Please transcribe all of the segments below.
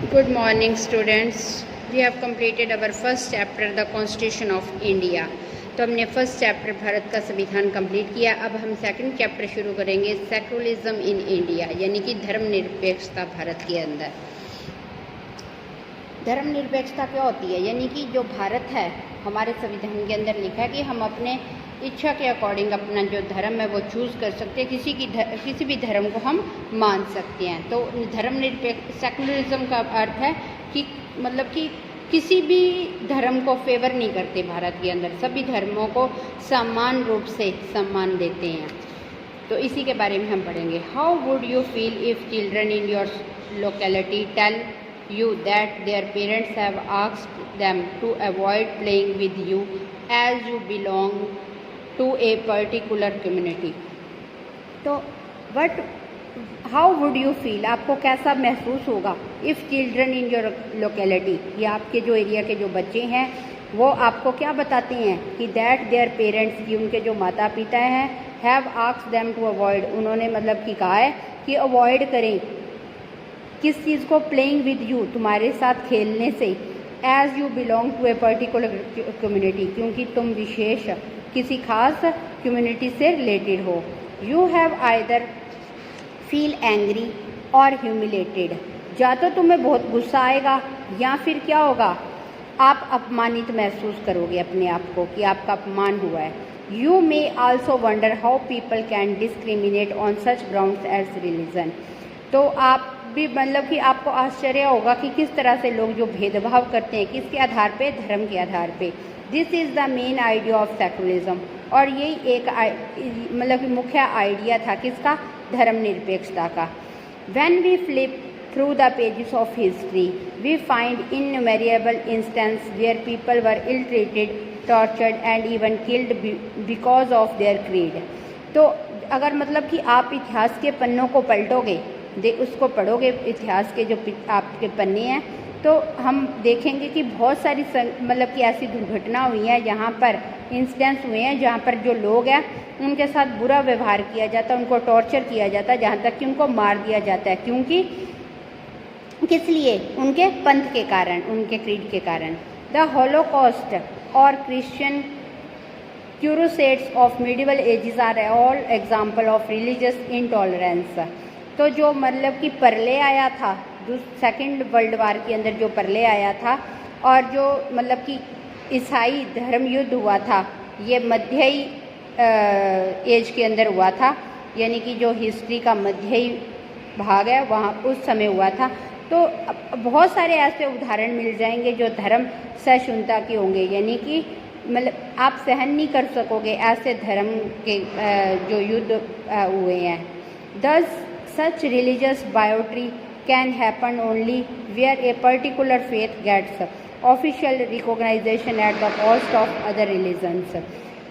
Good morning, students. We have completed our first chapter, the Constitution of India. तो हमने first chapter Bharat का संविधान complete किया। अब हम सेकंड चैप्टर शुरू करेंगे, सेक्युलरिज्म इन इंडिया, यानी कि धर्मनिरपेक्षता भारत के अंदर। धर्मनिरपेक्षता क्या होती है? यानी कि जो भारत है, हमारे संविधान के अंदर लिखा है कि हम अपने इच्छा के अकॉर्डिंग अपना जो धर्म है वो चूज़ कर सकते हैं, किसी भी धर्म को हम मान सकते हैं। तो धर्मनिरपेक्ष सेक्युलरिज्म का अर्थ है कि मतलब कि किसी भी धर्म को फेवर नहीं करते भारत के अंदर, सभी धर्मों को समान रूप से सम्मान देते हैं। तो इसी के बारे में हम पढ़ेंगे। How would you feel if children in your locality tell you that their parents have asked them to avoid playing with you as you belong to a particular community? तो how would you feel, आपको कैसा महसूस होगा if children in your locality, ये आपके जो area के जो बच्चे हैं वो आपको क्या बताते हैं कि that their parents, कि उनके जो माता पिता हैं, have asked them to avoid, उन्होंने मतलब कि कहा है कि अवॉइड करें किस चीज़ को? प्लेइंग विद यू, तुम्हारे साथ खेलने से, as you belong to a particular community, क्योंकि तुम विशेष किसी खास कम्युनिटी से रिलेटेड हो। You have either feel angry or humiliated, या तो तुम्हें बहुत गुस्सा आएगा या फिर क्या होगा, आप अपमानित महसूस करोगे अपने आप को कि आपका अपमान हुआ है। You may also wonder how people can discriminate on such grounds as religion, तो आप भी मतलब कि आपको आश्चर्य होगा कि किस तरह से लोग जो भेदभाव करते हैं, किसके आधार पे? धर्म के आधार पे। This is the main idea of secularism, और यही एक मतलब कि मुख्य आइडिया था किसका? धर्मनिरपेक्षता का। When we flip through the pages of history we find innumerable instance where people were ill treated, tortured and even killed because of their creed. तो अगर मतलब कि आप इतिहास के पन्नों को पलटोगे, उसको पढ़ोगे, इतिहास के जो आपके पन्ने हैं, तो हम देखेंगे कि बहुत सारी मतलब कि ऐसी दुर्घटना हुई हैं जहाँ पर इंसिडेंट्स हुए हैं जहाँ पर जो लोग हैं उनके साथ बुरा व्यवहार किया जाता है, उनको टॉर्चर किया जाता है, जहाँ तक कि उनको मार दिया जाता है। क्योंकि किस लिए? उनके पंथ के कारण, उनके क्रीड के कारण। द होलोकॉस्ट और Christian crusades of medieval ages are all example of religious intolerance. तो जो मतलब कि परले आया था, जो सेकेंड वर्ल्ड वार के अंदर जो परले आया था, और जो मतलब कि ईसाई धर्म युद्ध हुआ था, ये मध्यई एज के अंदर हुआ था, यानी कि जो हिस्ट्री का मध्यई भाग है वहाँ उस समय हुआ था। तो बहुत सारे ऐसे उदाहरण मिल जाएंगे जो धर्म सहिष्णुता के होंगे, यानी कि मतलब आप सहन नहीं कर सकोगे ऐसे धर्म के जो युद्ध हुए हैं। दस such religious bigotry can happen only where a particular faith gets official recognition at the cost of other religions.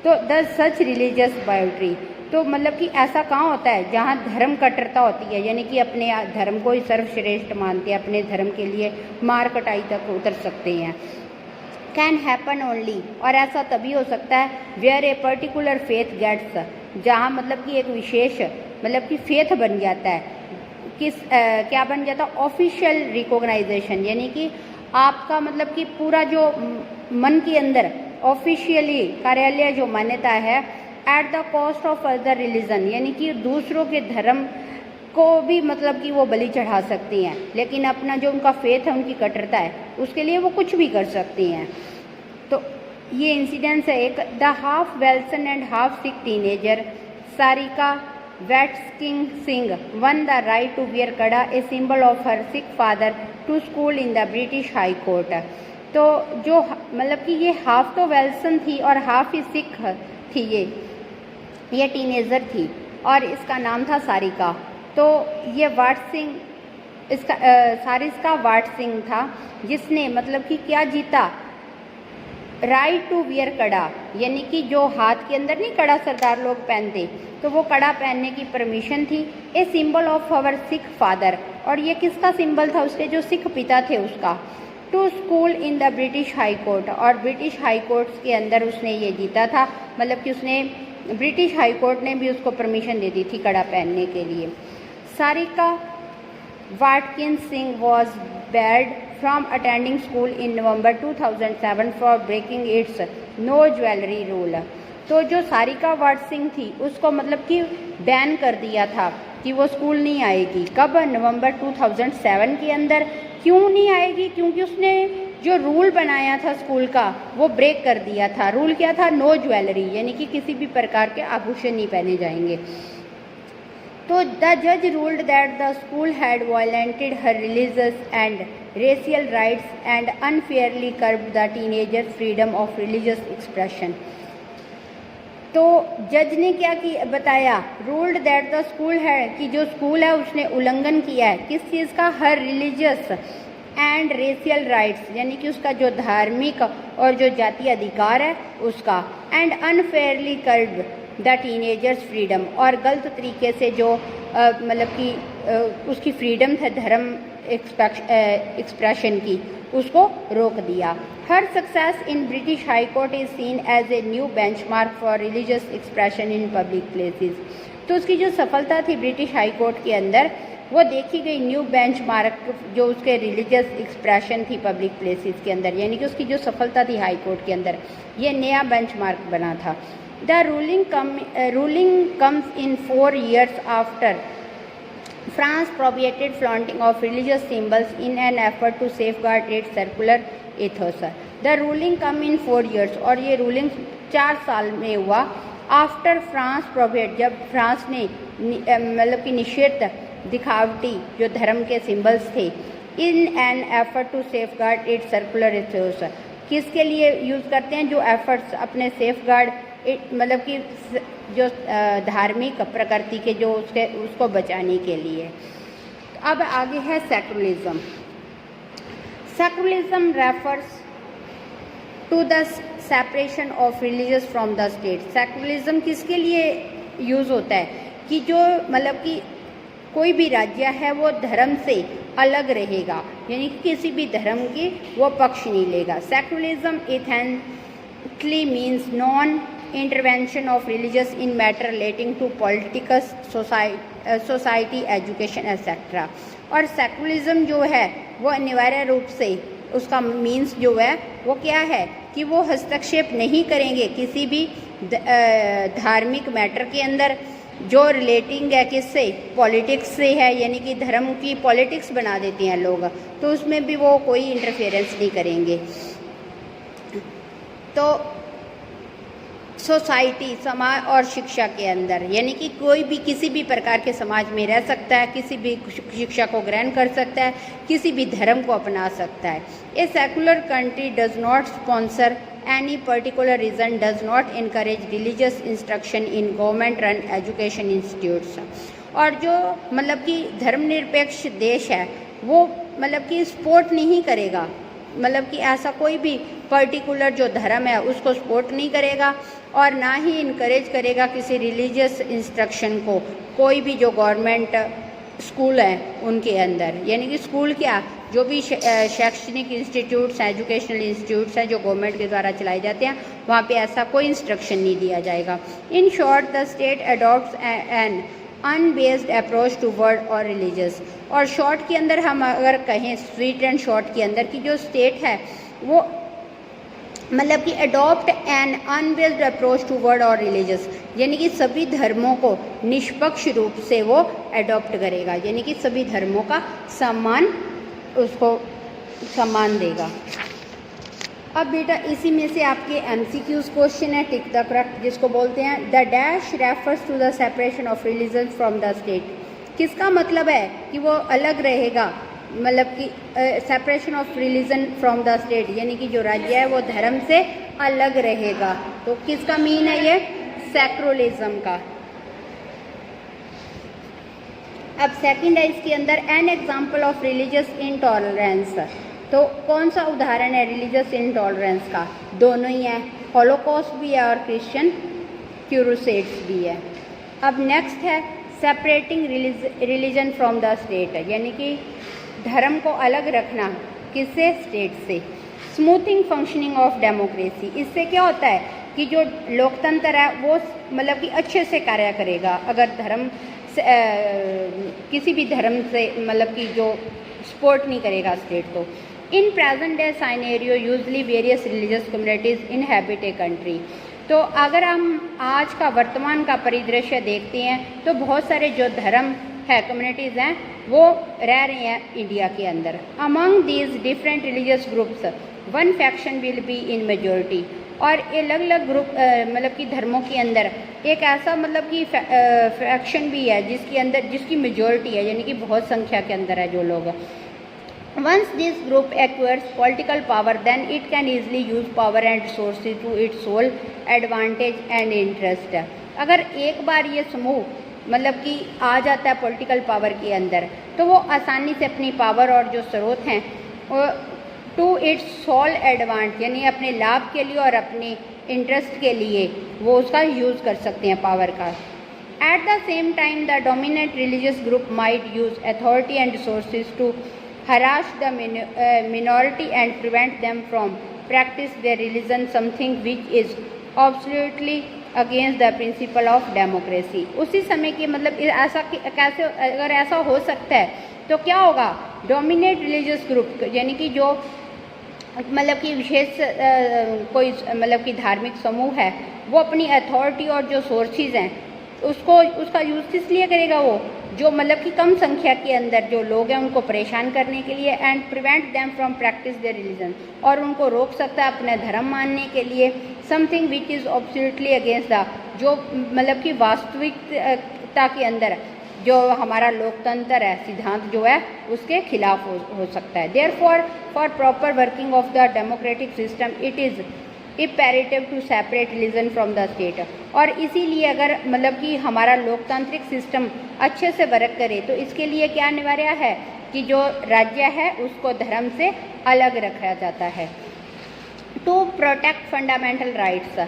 तो the such religious bigotry, तो मतलब कि ऐसा कहाँ होता है जहाँ धर्म कट्टरता होती है, यानी कि अपने धर्म को ही सर्वश्रेष्ठ मानते हैं, अपने धर्म के लिए मार कटाई तक उतर सकते हैं। कैन हैपन ओनली, और ऐसा तभी हो सकता है where a particular faith gets, जहाँ मतलब कि एक विशेष मतलब कि फेथ बन जाता है, क्या बन जाता? ऑफिशियल रिकॉग्नाइजेशन, यानी कि आपका मतलब कि पूरा जो मन के अंदर ऑफिशियली कार्यालय जो मान्यता है, at the cost of other religion, यानी कि दूसरों के धर्म को भी मतलब कि वो बलि चढ़ा सकती हैं, लेकिन अपना जो उनका फेथ है, उनकी कट्टरता है, उसके लिए वो कुछ भी कर सकती हैं। तो ये इंसिडेंस है एक। The half Welsh and half Sikh teenager Sarika Watkins Singh won the right to wear kara, a symbol of her Sikh father, to school in the British high court. तो जो मतलब कि ये हाफ तो वेल्सन थी और हाफ ही सिख थी, ये टीनेजर थी, और इसका नाम था सारिका। तो ये वाट सिंह, इसका सारिका वाट सिंह था, जिसने मतलब कि क्या जीता? राइट टू वियर कड़ा, यानी कि जो हाथ के अंदर नहीं कड़ा सरदार लोग पहनते, तो वो कड़ा पहनने की परमिशन थी। A symbol of our Sikh father, और ये किसका सिंबल था? उसके जो सिख पिता थे उसका। To school in the British high court, और ब्रिटिश हाई कोर्ट के अंदर उसने ये जीता था, मतलब कि उसने ब्रिटिश हाई कोर्ट ने भी उसको परमिशन दे दी थी कड़ा पहनने के लिए। Sarika Watkins Singh was barred from attending school in November 2007 for breaking its no jewelry rule। तो जो सारिका वाट सिंह थी उसको मतलब कि बैन कर दिया था कि वो स्कूल नहीं आएगी। कब? नवंबर 2007 के अंदर। क्यों नहीं आएगी? क्योंकि उसने जो रूल बनाया था स्कूल का वो ब्रेक कर दिया था। रूल क्या था? नो ज्वेलरी, यानी कि किसी भी प्रकार के आभूषण नहीं पहने जाएंगे। तो द जज ruled that the school had violated her religious and racial rights and unfairly curved the teenagers freedom of religious expression. तो जज ने क्या बताया? रूल्ड दैट द स्कूल है कि जो स्कूल है उसने उल्लंघन किया है किस चीज़ का? हर रिलीजियस एंड रेशियल राइट्स, यानी कि उसका जो धार्मिक और जो जातीय अधिकार है उसका, and unfairly curved the teenagers freedom, और गलत तरीके से जो मतलब कि उसकी फ्रीडम है धर्म एक्सप्रेशन की, उसको रोक दिया। Her success in British high court is seen as a new benchmark for religious expression in public places. तो उसकी जो सफलता थी ब्रिटिश हाई कोर्ट के अंदर वो देखी गई न्यू बेंचमार्क जो उसके रिलीजियस एक्सप्रेशन थी पब्लिक प्लेसेस के अंदर, यानी कि उसकी जो सफलता थी हाई कोर्ट के अंदर ये नया बेंचमार्क बना था। The ruling comes in 4 years after France prohibited flaunting of religious symbols in an effort to safeguard its secular ethos। The ruling come in 4 years, और ये रूलिंग 4 साल में हुआ आफ्टर फ्रांस प्रोहिबिट, जब फ्रांस ने मतलब कि निषेध दिखावटी जो धर्म के सिंबल्स थे in an effort to safeguard its secular ethos. किसके लिए यूज़ करते हैं? जो एफर्ट्स अपने सेफगार्ड मतलब कि जो धार्मिक प्रकृति के जो उसको बचाने के लिए। अब आगे है secularism. Secularism refers to the separation of religious from the state. Secularism किसके लिए यूज़ होता है? कि जो मतलब कि कोई भी राज्य है वो धर्म से अलग रहेगा, यानी कि किसी भी धर्म की वो पक्ष नहीं लेगा। Secularism authentically means non intervention of religious in matter relating to politics, society, education etcetera. और सेकुलरिज्म जो है वो अनिवार्य रूप से उसका मीन्स जो है वो क्या है कि वो हस्तक्षेप नहीं करेंगे किसी भी धार्मिक मैटर के अंदर जो रिलेटिंग है किससे? पॉलिटिक्स से है, यानी कि धर्म की पॉलिटिक्स बना देते हैं लोग, तो उसमें भी वो कोई इंटरफेरेंस नहीं करेंगे। तो सोसाइटी, समाज और शिक्षा के अंदर, यानी कि कोई भी किसी भी प्रकार के समाज में रह सकता है, किसी भी शिक्षा को ग्रहण कर सकता है, किसी भी धर्म को अपना सकता है। A secular country does not sponsor any particular religion, does not encourage religious instruction in government run education institutes. और जो मतलब कि धर्मनिरपेक्ष देश है वो मतलब कि सपोर्ट नहीं करेगा, मतलब कि ऐसा कोई भी पर्टिकुलर जो धर्म है उसको सपोर्ट नहीं करेगा और ना ही इनकरेज करेगा किसी रिलीजियस इंस्ट्रक्शन को कोई भी जो गवर्नमेंट स्कूल हैं उनके अंदर। यानी कि स्कूल क्या, जो भी शैक्षणिक इंस्टीट्यूट्स हैं, एजुकेशनल इंस्टीट्यूट्स हैं जो गवर्नमेंट के द्वारा चलाए जाते हैं, वहाँ पे ऐसा कोई इंस्ट्रक्शन नहीं दिया जाएगा। In short the state adopts an unbiased approach toward all religious. और शॉर्ट के अंदर हम अगर कहें, स्वीट एंड शॉर्ट के अंदर की जो स्टेट है वो मतलब कि adopt an unbiased approach toward all religious, यानी कि सभी धर्मों को निष्पक्ष रूप से वो अडॉप्ट करेगा, यानी कि सभी धर्मों का सम्मान, उसको सम्मान देगा। अब बेटा इसी में से आपके एमसीक्यूज क्वेश्चन है, टिक द करेक्ट जिसको बोलते हैं। The dash refers to the separation of religion from the state. किसका मतलब है कि वो अलग रहेगा, मतलब कि separation of religion from the state, यानी कि जो राज्य है वो धर्म से अलग रहेगा। तो किसका मीन है ये? सेक्युलरिज्म का। अब सेकंड है इसके अंदर an example of religious intolerance. तो कौन सा उदाहरण है रिलीजियस इनटॉलरेंस का? दोनों ही है, हॉलोकॉस्ट भी है और क्रिश्चियन क्रूसेड्स भी है। अब नेक्स्ट है separating religion from the state, यानी कि धर्म को अलग रखना किससे? स्टेट से। स्मूथिंग फंक्शनिंग ऑफ डेमोक्रेसी, इससे क्या होता है कि जो लोकतंत्र है वो मतलब कि अच्छे से कार्य करेगा अगर धर्म से किसी भी धर्म से मतलब कि जो सपोर्ट नहीं करेगा स्टेट तो। In present day scenario usually various religious communities inhabit a country. तो अगर हम आज का वर्तमान का परिदृश्य देखते हैं तो बहुत सारे जो धर्म है कम्युनिटीज़ हैं वो रह रहे हैं इंडिया के अंदर। Among these different religious groups one faction will be in majority. और अलग अलग ग्रुप मतलब कि धर्मों के अंदर एक ऐसा मतलब कि फैक्शन भी है जिसके अंदर जिसकी मेजोरिटी है, यानी कि बहुत संख्या के अंदर है जो लोग। Once this group acquires political power, then it can easily use power and resources to its sole advantage and interest। अगर एक बार ये समूह मतलब कि आ जाता है पॉलिटिकल पावर के अंदर तो वो आसानी से अपनी पावर और जो स्रोत हैं टू इट्स सोल एडवांटेज यानी अपने लाभ के लिए और अपने इंटरेस्ट के लिए वो उसका यूज़ कर सकते हैं पावर का। At the same time the dominant religious group might use authority and resources to harass the minority and prevent them from practice their religion, something which is absolutely against the principle of democracy। उसी समय की मतलब ऐसा कैसे अगर ऐसा हो सकता है तो क्या होगा, डोमिनेट रिलीजियस ग्रुप यानी कि जो मतलब कि विशेष कोई मतलब कि धार्मिक समूह है वो अपनी अथॉरिटी और जो सोर्सेज हैं उसका यूज़ किस लिए करेगा, वो जो मतलब कि कम संख्या के अंदर जो लोग हैं उनको परेशान करने के लिए। And prevent them from practice their religion, और उनको रोक सकता है अपने धर्म मानने के लिए। Something which is absolutely against the, जो मतलब कि वास्तविकता के अंदर जो हमारा लोकतंत्र है सिद्धांत जो है उसके खिलाफ हो सकता है। Therefore for proper working of the democratic system it is imperative to separate religion from the state. और इसीलिए अगर मतलब कि हमारा लोकतांत्रिक सिस्टम अच्छे से वर्क करे तो इसके लिए क्या अनिवार्य है कि जो राज्य है उसको धर्म से अलग रखा जाता है। To protect fundamental rights,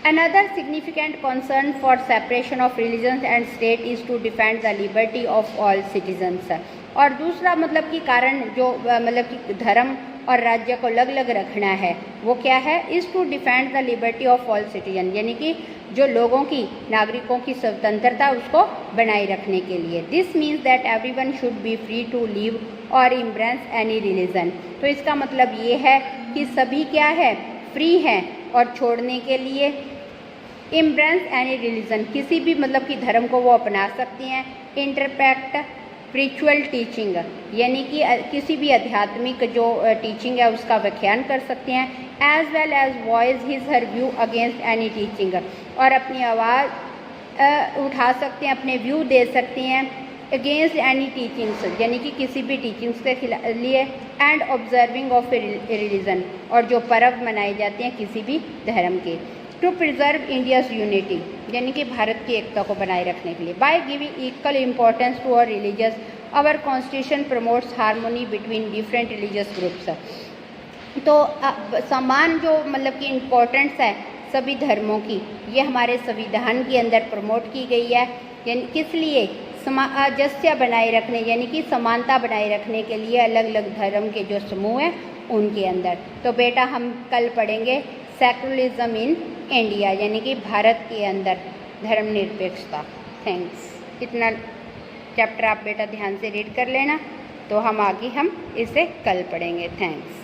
another significant concern for separation of religion and state is to defend the liberty of all citizens. और दूसरा मतलब कि कारण जो मतलब कि धर्म और राज्य को अलग अलग रखना है वो क्या है, is to defend the liberty of all citizen, यानी कि जो लोगों की नागरिकों की स्वतंत्रता उसको बनाए रखने के लिए। This means that everyone should be free to live और इम्ब्रेस एनी रिलीजन। तो इसका मतलब ये है कि सभी क्या है, फ्री हैं और छोड़ने के लिए इम्ब्रेस एनी रिलीजन, किसी भी मतलब कि धर्म को वो अपना सकती हैं। इंटरप्रेट स्पिरिचुअल टीचिंग, यानी कि किसी भी आध्यात्मिक जो टीचिंग है उसका व्याख्यान कर सकते हैं। As well as voice his her view against any teaching, और अपनी आवाज़ उठा सकते हैं, अपने व्यू दे सकते हैं अगेंस्ट एनी टीचिंग्स, यानी कि किसी भी टीचिंग्स के लिए। And observing of A religion, और जो पर्व मनाए जाते हैं किसी भी धर्म के। टू प्रिजर्व इंडियाज़ यूनिटी, यानी कि भारत की एकता को बनाए रखने के लिए। By giving equal importance to our religious, our constitution promotes harmony between different religious groups. तो समान जो मतलब कि इम्पोर्टेंस है सभी धर्मों की, ये हमारे संविधान के अंदर प्रमोट की गई है। यानी किस लिए, सामंजस्य बनाए रखने, यानी कि समानता बनाए रखने के लिए अलग अलग धर्म के जो समूह हैं उनके अंदर। तो बेटा हम कल पढ़ेंगे सेकुलरिज्म इन इंडिया, यानी कि भारत के अंदर धर्मनिरपेक्षता। थैंक्स। इतना चैप्टर आप बेटा ध्यान से रीड कर लेना, तो हम आगे इसे कल पढ़ेंगे। थैंक्स।